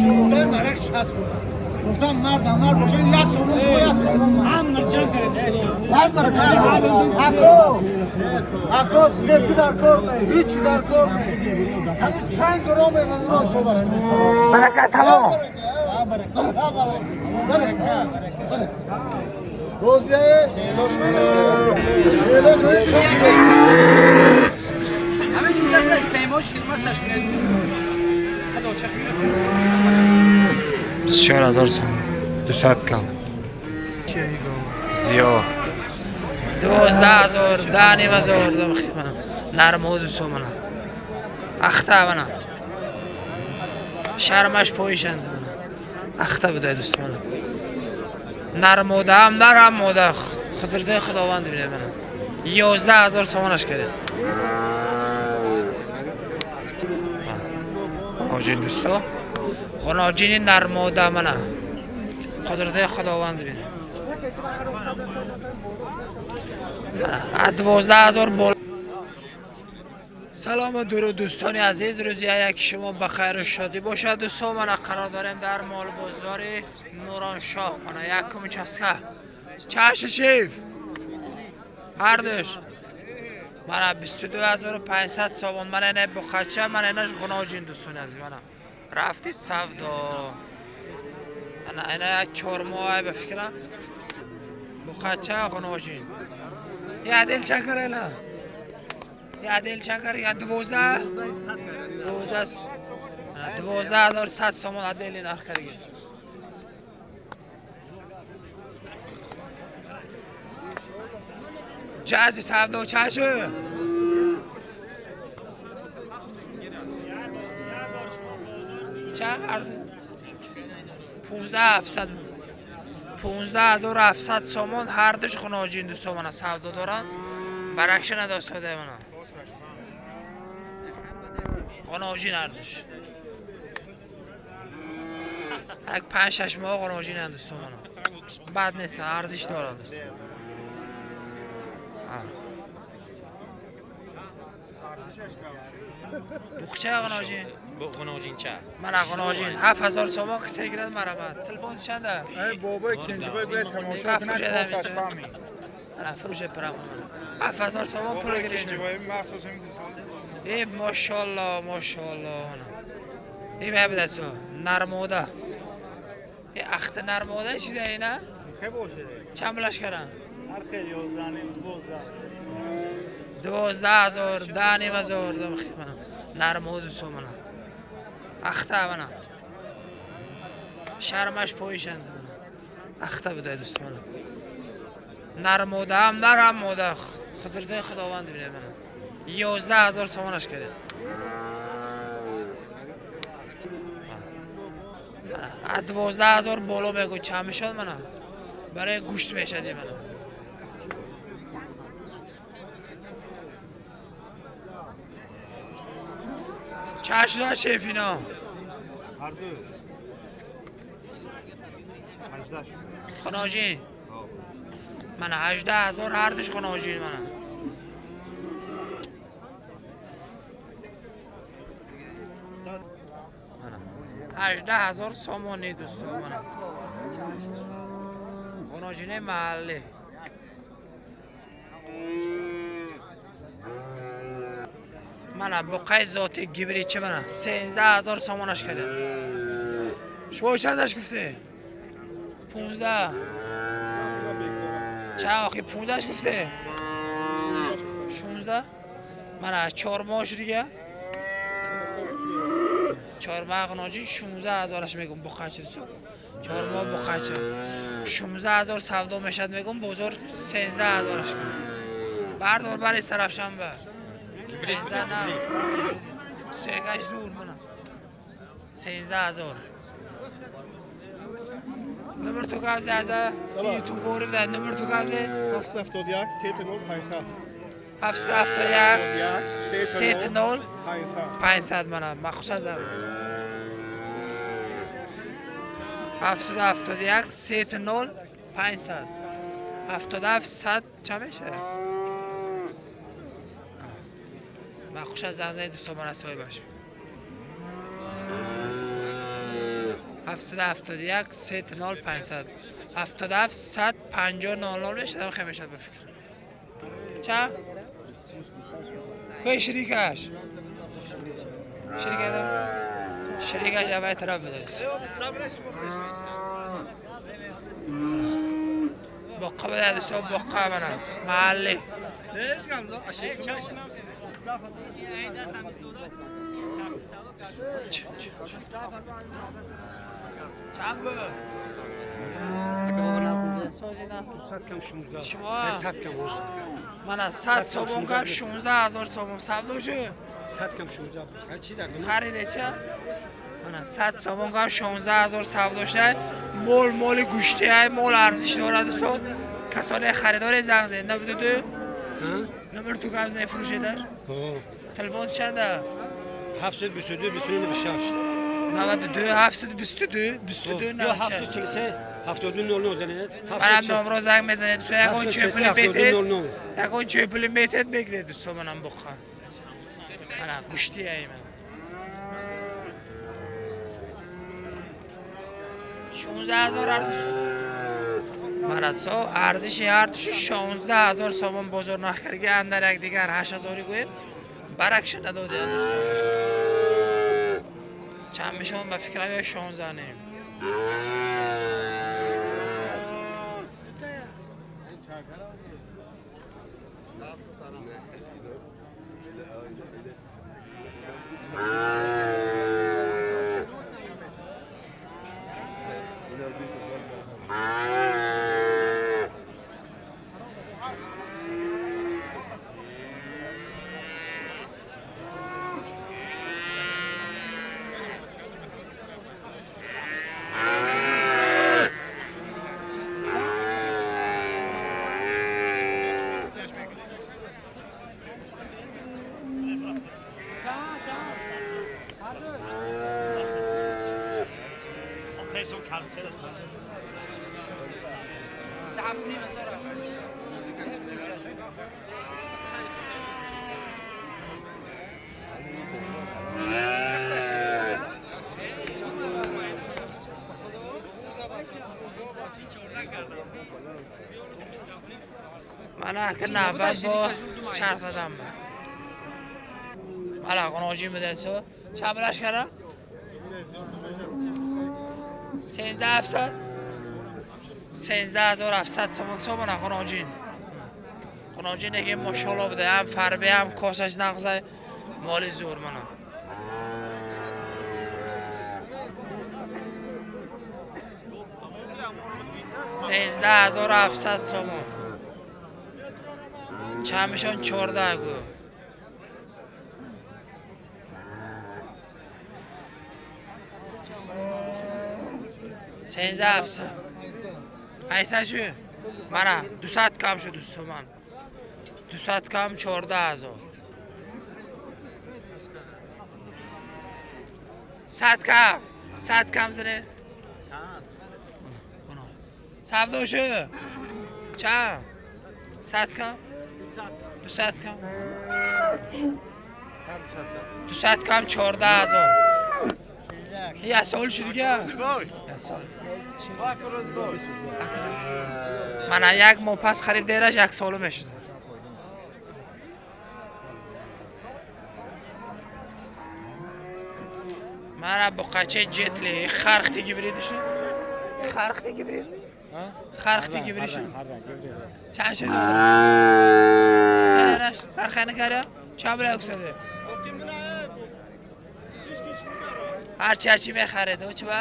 شروطه مرک شست کنم گفتم مرد باشین یا سومون شما یا سومون هم مرجان کرده هر داره حقو سلپی در کار نه هیچی در کار نه همین چند گرامه من را صحبت کنم برکت تمام دوزیه نیلوش همه چیزش باید سیماش شیرمستش کنید خدا چشمی رو تست 24,000 سوم 200 کم زیاد 12,000 10,000 دم خیمانم نرمود سومنم اخته منم شرمش پویشنده منم اخته بوده دوست منم نرموده هم نرموده خطرده خداوند بینه منم 11,000 سومنش کرده خواجین دوستا خناجین نرموده منم قدرت خداوند بینه 12,000 بالا. سلام و درود دوستان عزیز، روزی یک شما بخیر و شادی باشد. دوستان من قرار داریم در مال بازار نورانشاه من یکم چسکه چش شیف هر دوش من 22,500 سوم من اینه بخچه من اینش خناجین دوستان عزیز من رفتید سفدا من اینه یک 4 ماه بفکرم بخچه خناجین یا دل چکر ایلا یا دل چکر یا 12,100 سومن دل نخ کردی جازی سفدا چشه چقدر 15,700 سومن هر دوش خناجین دوستان من سودا دارن برعکس نداشته من خناجین هر دوش یک 5-6 ماه خناجین هم دوستان من بد نیست ارزش دارن دوستان بخچه خناجین خناجین چه؟ من خناجین 7,000 سومن کسی گرد مرا بعد تلفن چنده؟ ای بابا کنجی باید باید تماشا کنه کاسش فهمی فروش پرام 7,000 سومن پول گریش کنجی باید مخصوص این ای ماشاءالله ماشاءالله ای ببین دستو نرموده ای اخت نرموده چیزه اینا خیلی باشه چند بلش کردن هر خیلی 12,000 10,000 دم خیمانم نرمود سومنم اخته منم شرمش پویشنده منم اخته بوده دوست منم نرموده هم نرموده خطرده خداوند بینه منم 11,000 سومنش کرده 12,000 بالا بگو چند میشد منم برای گوشت میشدی منم چش را شیف اینا هر دو 18 خناجین من 18,000 هر دوش خناجین من 18,000 سومونی دوستو من خناجین محلی من بقای ذاتی گیبری چه منه 13,000 سومنش کرده شما چندش گفته 15 چه آخی 15ش گفته 16 من 4 ماهش دیگه 4 ماه خناجین 16,000ش میگم بخچه دوستو 4 ماه بخچه 16,000 سودا میشد میگم بازار 13,000ش بردار برای طرف شنبه 13 نه سیگش زور منم 13,000 نمبر تو گازه ازه تو فوری بده نمبر تو گازه 771 30500 771 3 500 منم مخصوص ازم 771 3 500 77 100 چه میشه من خوش از زنده دوستان من اصابی باشم 771 30 500 77 100 50 00 بشه خیلی میشد به فکر چه؟ کوی شریکش؟ شریکش اوه طرف بدهست بقا بده دوستان بقا منم محلی چند بود؟ شما؟ 100 کم من از 100 صابون کم 16,000 صابون سبدا شد 100 کم 16 چی در خریده چه؟ من از 100 صابون کم 16,000 سبدا شده مول گوشتی های مول ارزش دارد دوستان کسانی خریدار زنگ زنید 92 نمبر تو کمز نفروشه در تلفن چنده؟ 722 29 26 92 722 22 743 72 00 زنید منم نمره زنگ میزنید تو یکون چه پولی میتید یکون چه پولی میتید بگید دوستان منم بخواه منم گوشتی های من 16,000 ارزش مرد ارزش هر توش 16,000 صابون بازار نخکرگی اندر یک دیگر 8,000 گویم برکش نداده چند میشون به فکرم یا 16 نیم من اکر نبود با چند زدم حالا قناجی میده سو چند بلش کرده؟ 13,700 13,700 سامان قناجین اگه ماشاءالله بده هم فربه هم کاسش نغزه مالی زور منه 13,700 سامان چمشان 14 گو 13,700 ایسا شو مرا 200 کم شد دوستو من 200 کم 14,000 100 کم زنه سفدا شو چند 100 کم 200 کم 200 کم 14,000 یه سال شد دیگه من یک ماه پس خرید دیرش 1 سالو میشد من با قچه جتلی خرختی گبریدشون خرختی گبرید خرختی گبریدشون چند شد دارش در خانه کرده چند بله اکساده هرچی میخره تو چه با؟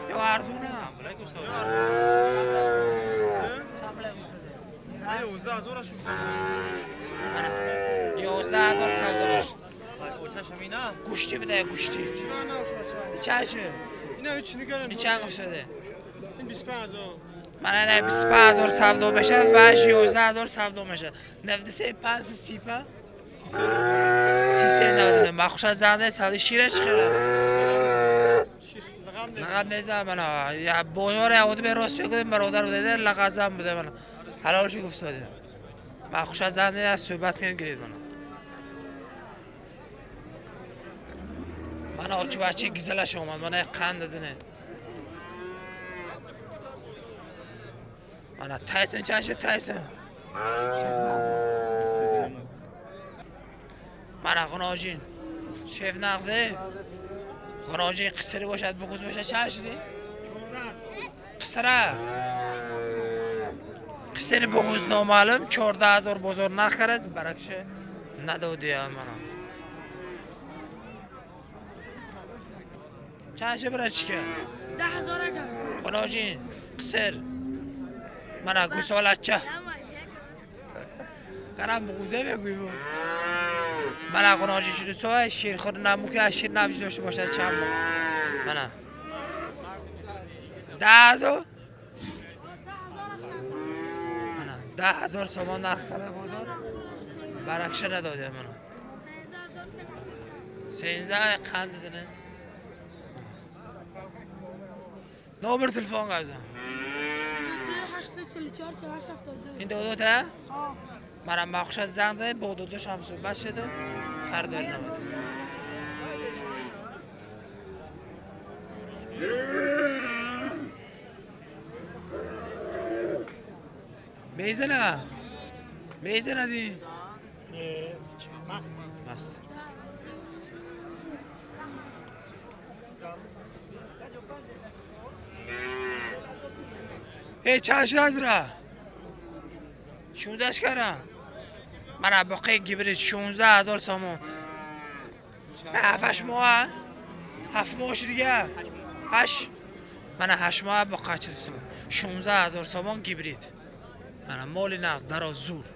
یا ارزونه؟ چند بله اکساده 11,000 11,000 سوداش گوشتی بده گوشتی چند شد؟ اینا هیچ نگران این چند افتاده؟ این 25,000 من نه 25,000 سودا بشه و 11,000 سودا میشه 93 5 صفر 399 من خوشا زنده ساده شیرش خیره لقد نزدم من یا بونور یهودی به راست بگم برادر بوده لقزم بوده من حلالش گفتاده من خوشا زنده از صحبت کنید گرید من Mana ochi bachcha gizalash olmadi. Mana qand izini. Mana Tyson chashi Tyson. Mana G'unojin. Shef nag'zi. G'unojin qisiri boshad, bo'g'iz boshad chashdi. Qisira. Qisiri bo'g'iz noma'lum 14000 bozor narx qarash, barakshi. Nada deyam mana. Chashi birachka. 10000 ekan. G'unojin qisir. Mana gusolatcha. Qaram bo'g'iz bu. Mana G'unojin shuni so'y, Sherxon namuka, Sher navji dاشته باشد چند ماه. Mana. 10000 Mana 10000 so'm narx qara bozor. Barakshi nadodi mana. 13000 qand izini. Nomer telefon qazan. 844 Endi o'ta? Mana maqsad zangda Bog'dodda Shamsu bashida xaridor nima. Mezana. Mezana di. Mas. Ey chashi azra. 16 kara. Mana boqay gibrid 16000 so'm. 7 mah. 7 mah shirga. 8. Mana 8 mah boqachi so'm. 16000 so'm gibrid. Mana moli naqd daroz zo'r.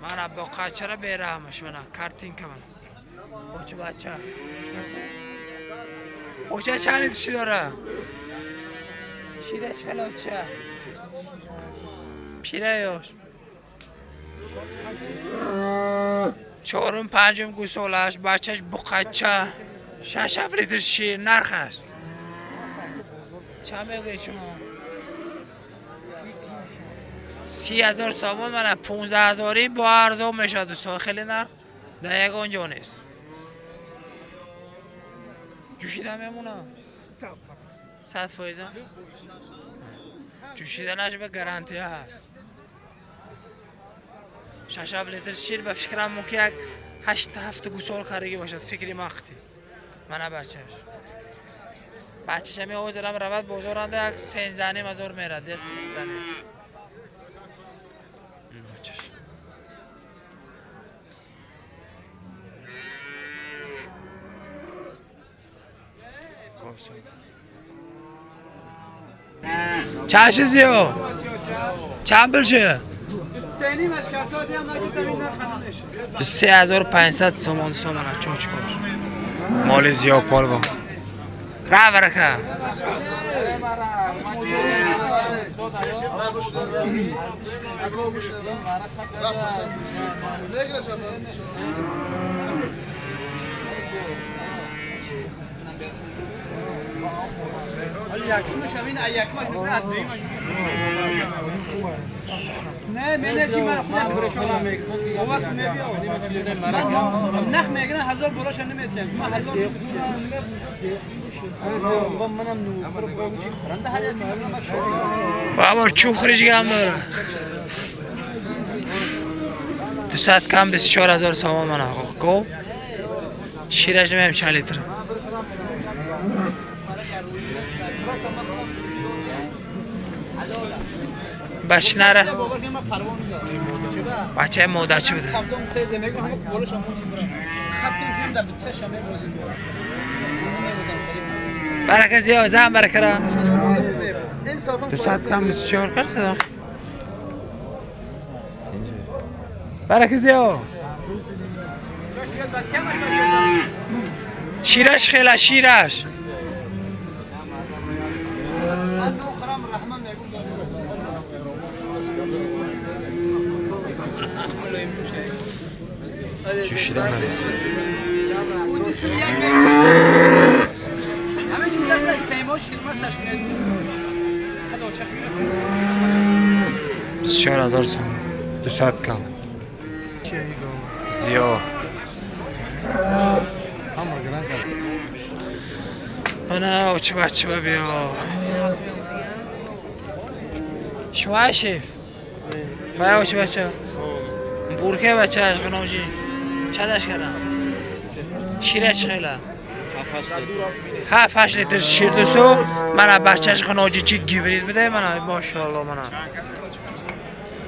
Mana boqachira beramiz mana kartinka mana. Ochi bachcha. Ocha chani tishidora. Shirash halocha. Pirayosh. Chorum panjum gusolash, bachash buqacha. 6 litr shir narxash. Chamega shuma. 30000 so'm mana 15000 با ارزون میشه دوستان خیلی نرخ در یک اونجا نیست. جوشیدن میمونه 100%. جوشیدنش به گارانتی هست. 6 لیتر شیر به فکرم ممکن یک 8 هفته گوسول کارگی باشد فکری مختی. من بچه‌ش می آوردم رود بازارنده یک سنزانی مزار میرد یه سنزانی. چه زیو؟ چند بلشه؟ سنی مشکلات هم نگفتم این نخنمش. 3500 سومان سومانه چوچ کن. مال زیو پالوا. را برکه. نه منجی من خودم بشورم. وقت میبینم. نخ میگن 1000 براش نمیتونم. ما 1000 با منم نو. رنده حالی بابا چوب خریجی هم داره. 200 کم 24000 سوم من آقا کو. شیرش نمیم 4 لیتر. باش نره بچه موده چی بده برکه زیاد زن برکه را 200 کم 24 کر صدا برکه زیاد شیرش خیلی شیرش جوشیدن همه چیزاش به سیما شیرمه تشکیل خدا چشمی رو 24000 سوم 200 کم زیاد انا چه بچه بیا شما شیف باید چه بچه بورکه بچه اشغناجی چه داشت کردم شیره چخیله 7-8 لیتر شیر دوستو من بچه اشغناجی چی گیبرید بده من ماشاءالله من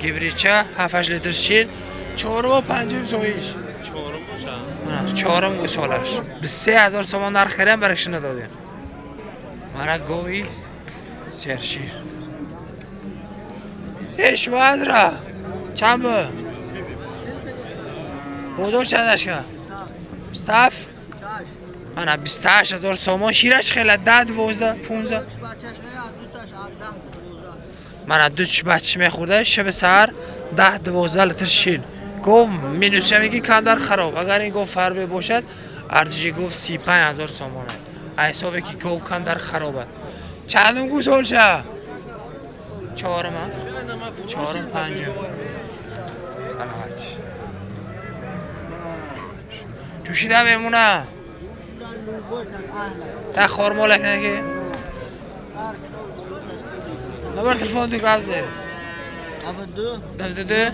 گیبرید چه 7-8 لیتر شیر 4 و 5 زویش چهارم گو سالش 23,000 تومان در خریم برکش ندادیم مرا گوی سرشیر ایش باید را چند با بودور چندش که بستاف من 28,000 تومان شیرش خیلی 10 12 15 من دو بچه میخورده شب سهر 10 12 لیتر شیر گفت مینوس میگی کندر خراب اگر این گفت فربه باشد ارزشی گفت 35,000 تومان حسابی که گفت کندر خرابه چندم گوش هول شه چهارم چهارم پنجم جوشیده بمونه تا خورمالک نگه نبر تلفون تو قبضه 92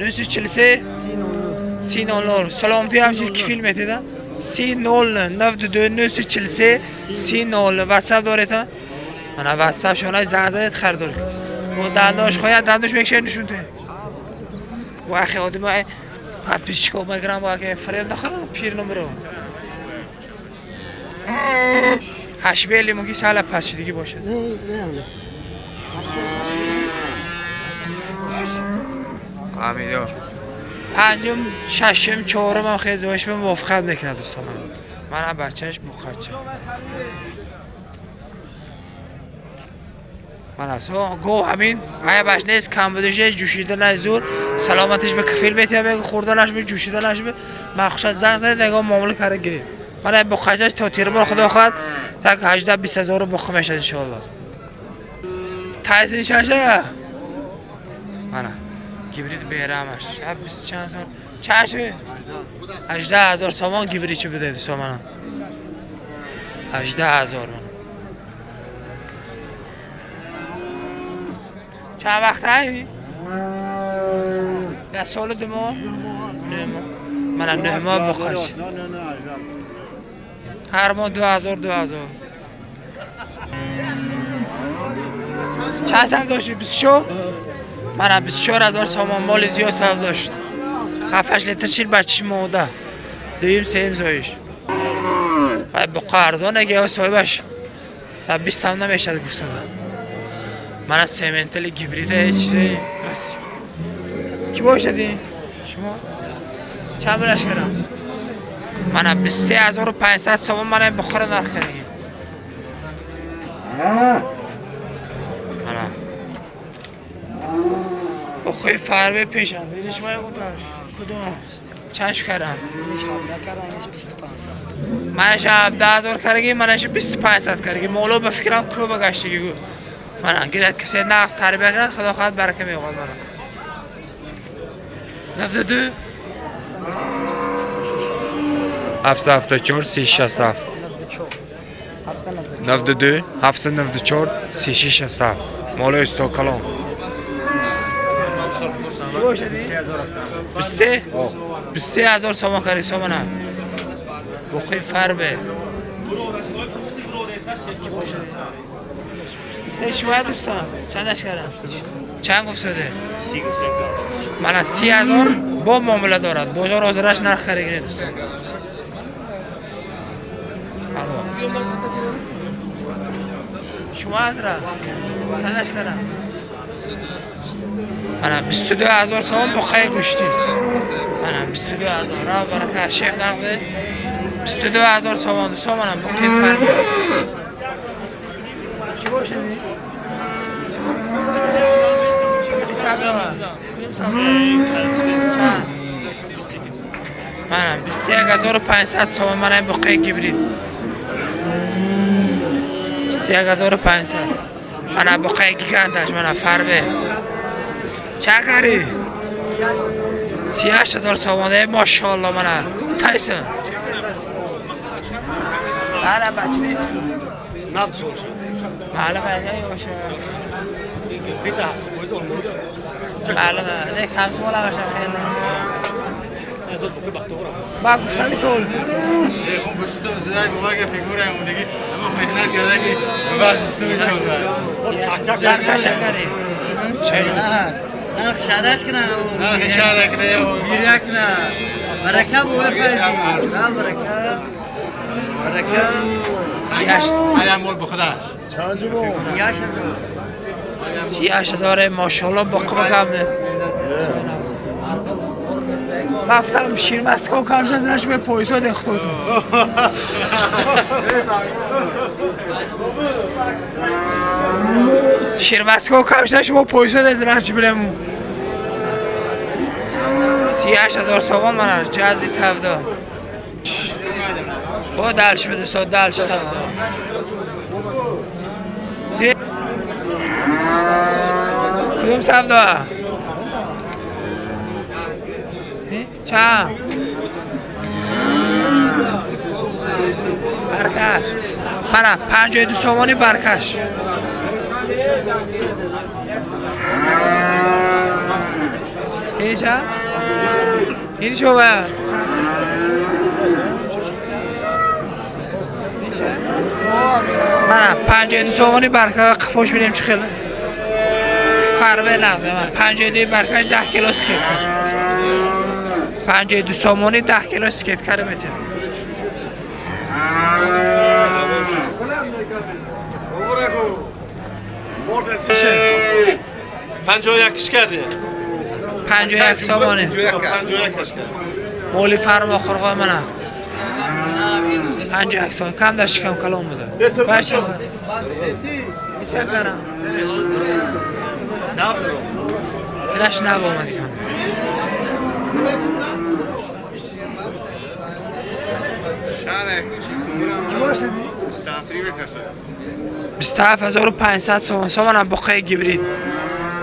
943 300 سلامتی همچیز که فیلم میتیده 30 92 943 30 واتساپ داره تا من واتساپ شما زنگ زدید خریدار و دنداش خواهد دنداش میکشه نشون ته و اخی آدم های قد پیش که میگرم با که فریم نخورم پیر نمرو 8 بیلی مگی سال پس شدگی باشه آمیدو پنجم ششم چهارم هم خیلی زوایش به موافقت نکنه دوستان من بچهش مخچه من اصلا گو همین اگه بچه نیست کم بدوشه جوشیده نزور سلامتش به کفیل بیتیه بگه خوردنش به جوشیده نشه من خوشت زنگ زنید نگاه معامله کرده گیرید من اگه بخچهش تا تیر بار خدا خواهد تا 18-20 هزار رو بخمه شد انشاءالله تایسین ششه من گیبرید بیرامش شب 20 چند سال چشه 18,000 تومان گیبری چه بده دوستا من 18,000 من چند وقت هایی؟ یه سال 2 ماه؟ 9 ماه من 9 ماه بخش هر ماه 2,000 چند سال داشتی؟ 24؟ من 24,000 تومان مال زیاد صرف داشت 7-8 لیتر شیر بچه‌ش موده دویم سیم زایش باید با قرضان اگه ها صاحبش تا 20 هم نمیشد گفتم من از سیمنتل گیبریده چیزی رسی کی باشدی؟ شما؟ چند بلش کردم؟ من 23,500 تومان من بخور نرخ کردیم بخوی فربه پیشم بیدش مای بوداش کدوم چنش کردم منش 17,000 کردگی منش 2500 کردگی مولو به فکرم کو بگشتگی گو من گیرد کسی نقص تربیه کرد خدا خواهد برکه میگواد من 92 774 367 92 794 367 مولو استوکلام 23,000 تومان کاری سامانه بخوی فربه شما دوستان چندش کردم؟ چند گفت شده؟ من از 30,000 با معامله دارد بازار آزارش نرخ خریگیره دوستان شما ادرا چندش کردم؟ من 22,000 تومان بقیه گوشتی من 22,000 را برای شیف نقده 22,000 تومان دوستان من بقیه فرمی چی باشه بی؟ من 21,500 تومان من بقیه گیبرید 21,500 من بقیه گیگندش من فربه چه کاری؟ 38,000 تومانه ماشاءالله من تایسن بله بچه نیست نقد sonuç. بله بله باشه Bir de hafta boyu da olmadı. بله بله یک همسه بالا باشم خیلی En son bakı baktı oraya. با گفتم سول اون بستو زدن موقع که فیگور هم دیگه اما مهنت کرده که بس بستو میسازن در قشنگری نرخ شادش کنم نه خشاره کنه گیرک نه برکه بوه فایزی نه برکه سیاش هر مول بخداش سیاش هزار سیاش هزاره ماشالله با قبه کم نیست رفتم شیر مسکو کمش ازش به پویسا دختود شیر مسکو کمش ازش با پویسا ازش برم 38,000 سوم من جزی سفدا با دلش بده سو دلش سفدا کدوم سفدا چند برکش منم 52 سومانی برکش این چند؟ این شو باید منم 52 سومانی برکش قفوش بینیم چه خیلی فرمه لحظه من 52 برکش 10 کیلو سکت کرد 52 سومانی 10 کیلو سکت کرده میتونم پنجاه یکش کردی 51 سومانی 51 کرد مولی فرما خورقای منم 51 سومانی کم داشت کم کلام بوده باشه چه کنم اینش نبا اومدی کنم شهر باشدی؟ مستعفری بکشه 27,500 سومن سومنم بقیه گیبرید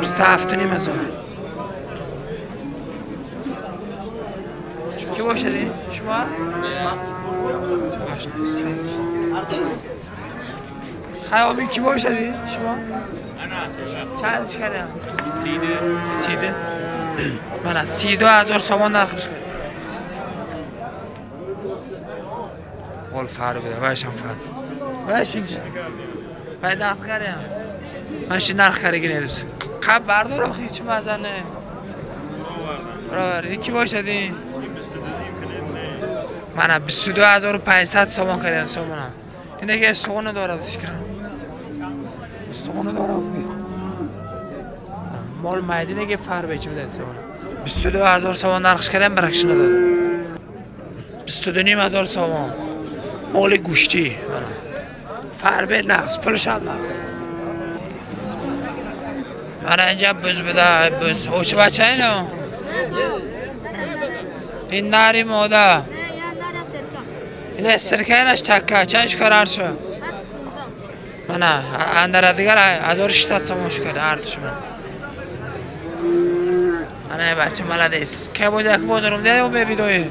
27,500 کی باشدی؟ شما؟ خیابی کی باشدی؟ شما؟ چندش کردم؟ سیده من از 32,000 سومن نرخش کردم اول فر بده باشم فر باشیم باید نرخ کردم منشی نرخ کرده نیست قبل بردار آخی چه مزنه برابر یکی باشدی من 22,500 سومن کردم سومنم این دیگه استخونه داره فکرم استخونه داره مال مدینه که فر بیچه بده استخونه 22,000 سومن نرخش کردم برکش نداره 22,500 سومن مال گوشتی فر به نقص پلش هم نقص من اینجا بز بده بز اوچه بچه اینو این ناری موده این سرکه اینش تکه چنش کار شو من اندر دیگر 1600 سومن شکرده عرضش من این بچه ملدیس که بوده که بازارم دیده و ببیدوی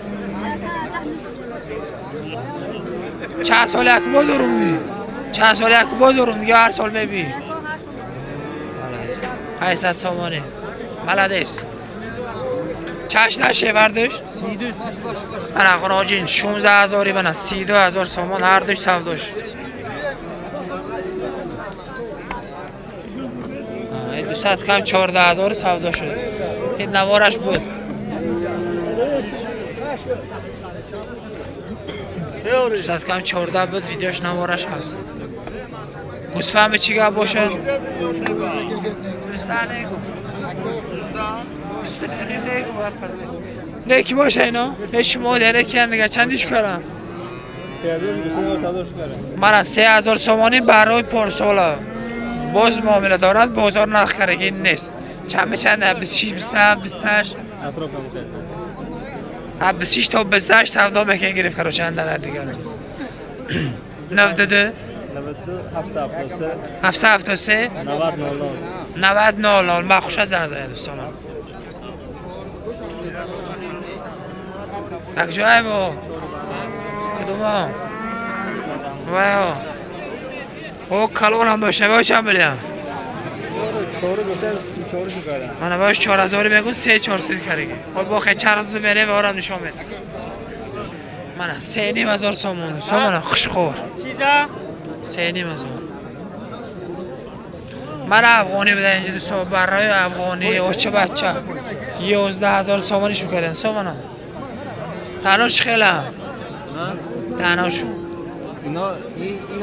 چند سال یک بازارم دی چند سال یک بازارم دیگه هر سال ببی 800 سومانی ملدیس چش نشه وردش؟ من اقراجین 16,000 من 32,000 سومن هر دوش سوداش این 200 کم 14,000 سودا شد این نوارش بود دوست کم 14 بود ویدیوش نوارش هست گوز فهمه چی گه باشد؟ نه کی باشه اینا؟ نه شما داره کن دیگه چندیش کارم؟ من 3,000 سومانی برای پارسالا باز معامله دارد بازار نرخ کرده نیست چنده 26 27 28 26 تا 28 سودا میکنه گرفت کرو چند داره دیگه 92 773 90 00 من خوش از زنگ دوستانم یک جای با کدوم ها وای او کلون هم باشه باید چند بلیم من باید 4000 بگون 3400 کرگی خب با خیلی 400 بله و آرام نشان بید من 3500 سامان سامان خوشخور چیزا 3500 من افغانی بده اینجا دوستان برای افغانی و چه بچه 11000 سامانیشو کردن سامان تنهاش خیلی هم تنهاشو اینا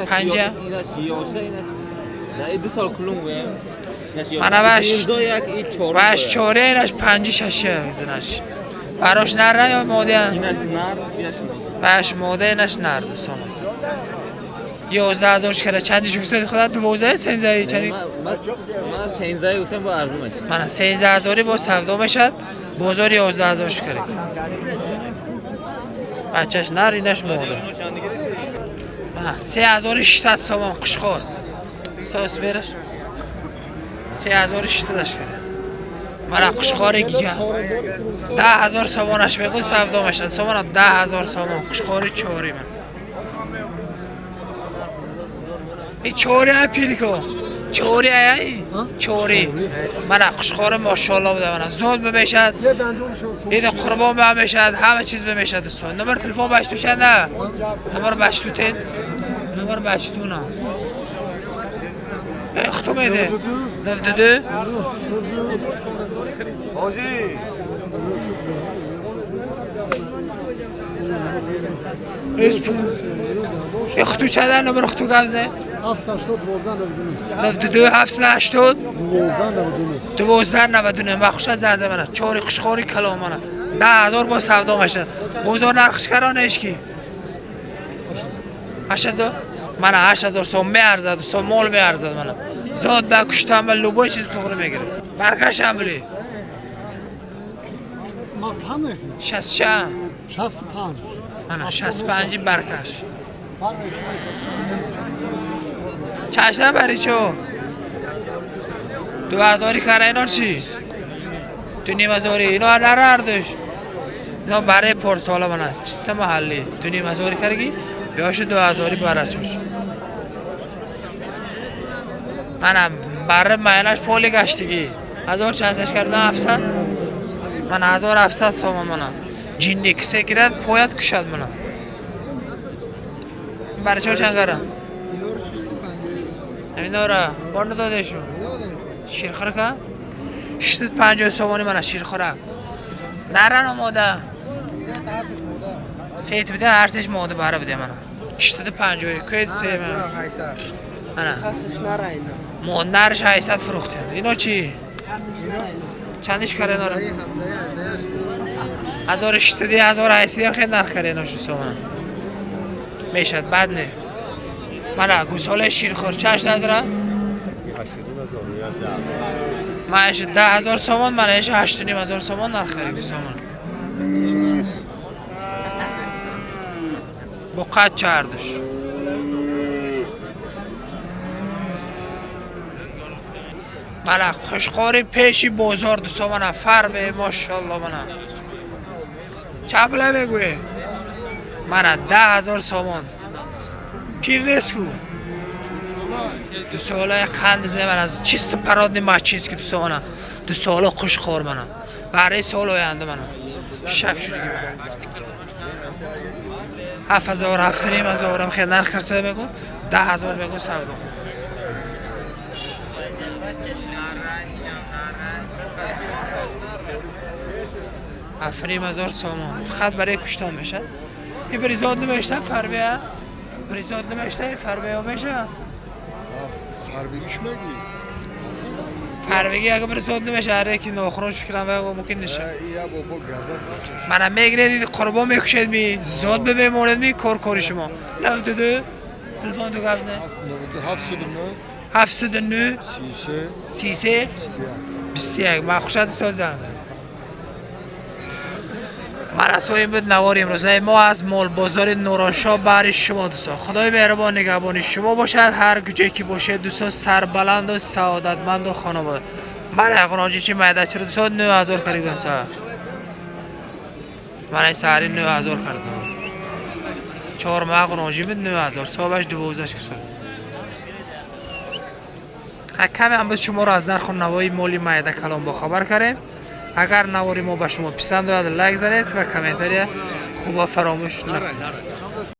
پنجه اینا سیاسه اینا دو سال کلون بویم من باش چوره اینش 5-6 زنش براش نره یا ماده اینش نر باش ماده اینش نر دوستان 11000 کرده چندی شکسته خدا 12 سنزایی چندی من سنزای حسین با ارزو میشه من 13000 با سودا میشد بازار 11000 کرده بچهش نر اینش ماده 3600 سامان قشخور ساس برش 3600 کرده مرا قشخوری گیگه 10000 سامانش بگو سودا میشد سامان 10000 سامان قشخوری چوری من این چوری های پیلیکو چوری های چوری من قشخور ماشاءالله بوده من زود بمیشد این قربان بمیشد همه چیز بمیشد دوستان نمبر تلفن باشتو چنده نمبر باشتو تین نمبر باشتو نه اختو میده 92 اختو چنده نمبر اختو گازده 92 780 1299 مخوش از زرده منه چوری قشخوری کلام منه 10000 با سودا میشه بازار نرخش کرانه اشکی 8000 من 8000 سوم میارزد سوم مال میارزد من زاد بکشتم به لوبای چیز توغره میگیره برکش هم بلی ماست همه 66 65 من 65 برکش چشم بری چو 2000 کاره اینا چی؟ تو 9000 اینا نره اردش اینا برای پرساله منه چیست محلی تو 9000 کرگی بیاشو 2000 برای چوش منم برای مینش پولی گشتگی 1000 چندش کردن 700 من 1700 سامان منم جینی کسی گرد پویت کشد منم برای چو چند کرم اینا را بار نداده شو شیرخوره که 650 سامانی منه شیرخوره نرن آماده سیت بده ارزش ماده باره بده منه 650 کوید سه منه ماده نرش 800 فروخته اینا چی؟ چندش کاره اینا را؟ 1600 1800 هم خیلی نرخ کرده اینا شو سامان میشد بد نه منه گوساله شیرخور چشت از را؟ منش 10000 سامان منش 8500 سامان نرخ کرده سامان با قد چردش منه خوشخوری پیشی بازار دو سامان فرمه ماشاءالله منه چپله بگوی منه 10000 سامان پیر نیست کو دو ساله قند زنه من از چیست پراد نمه چیست که دو ساله دو ساله خوشخور منه برای سال آینده منه شک شدگی منه 7000 7500 هم خیلی نرخ کرده بگم 10000 بگم سودا 7000 سامان فقط برای کشتن میشه این بریزاد نمیشته فربه بریزاد نمیشته فربه ها میشه فربگیش مگی فربگی اگه بریزاد نمیشه هره که ناخونش فکرم بگم ممکن نشه یا بابا گردن نفسش منم میگیره دید قربان میکشید می زاد ببین مورد می کار شما 92 تلفن تو گفت نه 709 33 21 من خوشت سازم من اصلا بود نوار امروزه ما از مال بازار نورانشاه برای شما دوستان خدای مهربان نگهبان شما باشد هر کجایی که باشه دوستان سربلند و سعادتمند و خانواده من اقرانجی چی معده چرا دوستان 9000 کردم من این سهری 9000 کردم 4 ماه راجب 9000 صاحبش 12 کسل. کمی هم به شما را از نرخ و نوای مالی مایده کلام با خبر کردیم. اگر نواری ما به شما پسند آید لایک زنید و کامنتری خوب فراموش نکنید.